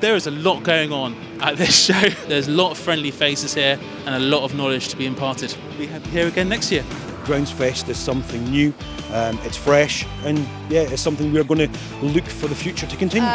There is a lot going on at this show. There's a lot of friendly faces here and a lot of knowledge to be imparted. We'll be here again next year. GroundsFest is something new, it's fresh, and yeah, it's something we're going to look for the future to continue.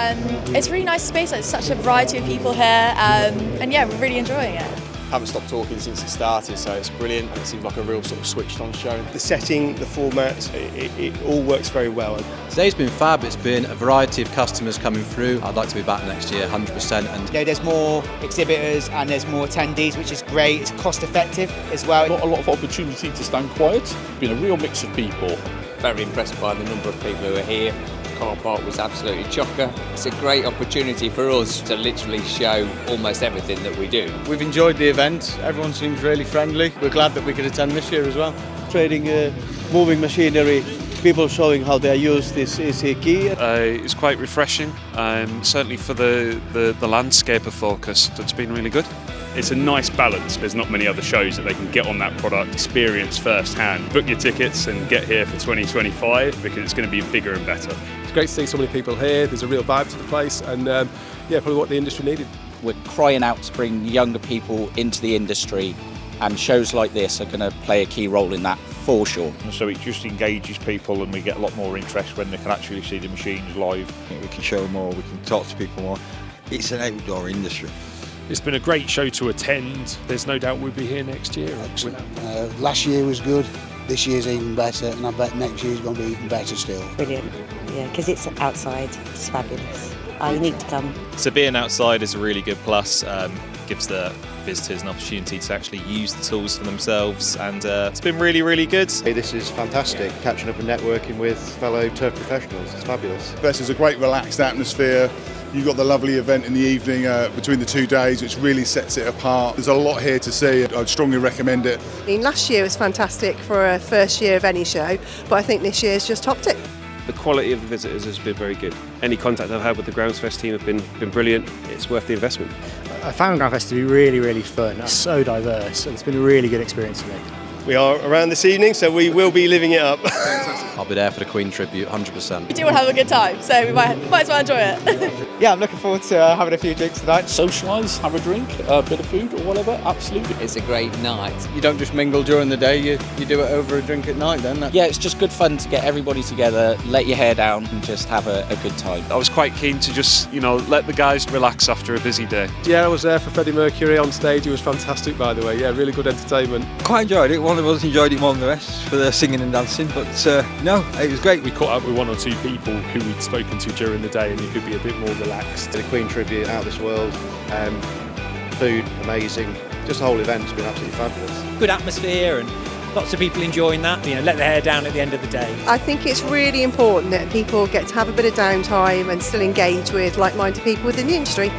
It's a really nice space, there's such a variety of people here, and yeah, we're really enjoying it. Haven't stopped talking since it started, so it's brilliant, and it seems like a real sort of switched on show. The setting, the format, it all works very well. Today's been fab. It's been a variety of customers coming through. I'd like to be back next year 100%. And there's more exhibitors and there's more attendees, which is great. It's cost effective as well. Not a lot of opportunity to stand quiet. It's been a real mix of people. Very impressed by the number of people who are here. Car park was absolutely chocker. It's a great opportunity for us to literally show almost everything that we do. We've enjoyed the event, everyone seems really friendly. We're glad that we could attend this year as well. Trading moving machinery, people showing how they're used is key. It's quite refreshing, certainly for the landscaper focus, it's been really good. It's a nice balance. There's not many other shows that they can get on that product, experience firsthand. Book your tickets and get here for 2025 because it's going to be bigger and better. It's great to see so many people here. There's a real vibe to the place, and yeah, probably what the industry needed. We're crying out to bring younger people into the industry, and shows like this are going to play a key role in that for sure. So it just engages people, and we get a lot more interest when they can actually see the machines live. We can show more, we can talk to people more. It's an outdoor industry. It's been a great show to attend. There's no doubt we'll be here next year. Last year was good, this year's even better, and I bet next year's going to be even better still. Brilliant, yeah, because it's outside, it's fabulous. You need to come. So being outside is a really good plus, gives the visitors an opportunity to actually use the tools for themselves, and it's been really, really good. Hey, this is fantastic, catching up and networking with fellow turf professionals, it's fabulous. This is a great relaxed atmosphere. You've got the lovely event in the evening between the 2 days, which really sets it apart. There's a lot here to see. I'd strongly recommend it. I mean, last year was fantastic for a first year of any show, but I think this year's just topped it. The quality of the visitors has been very good. Any contact I've had with the GroundsFest team have been brilliant. It's worth the investment. I found GroundsFest to be really, really fun. It's so diverse, and it's been a really good experience for me. We are around this evening, so we will be living it up. I'll be there for the Queen tribute, 100%. We do want to have a good time, so we might as well enjoy it. Yeah, I'm looking forward to having a few drinks tonight. Socialise, have a drink, a bit of food or whatever, absolutely. It's a great night. You don't just mingle during the day, you do it over a drink at night then. Yeah, it's just good fun to get everybody together, let your hair down and just have a good time. I was quite keen to just, let the guys relax after a busy day. Yeah, I was there for Freddie Mercury on stage. It was fantastic, by the way. Yeah, really good entertainment. Quite enjoyed it. One of us enjoyed it more than the rest for the singing and dancing, but no, it was great. We caught up with one or two people who we'd spoken to during the day, and it could be a bit more relaxed. The Queen tribute, out of this world, food amazing. Just the whole event's been absolutely fabulous. Good atmosphere and lots of people enjoying that. Let their hair down at the end of the day. I think it's really important that people get to have a bit of downtime and still engage with like-minded people within the industry.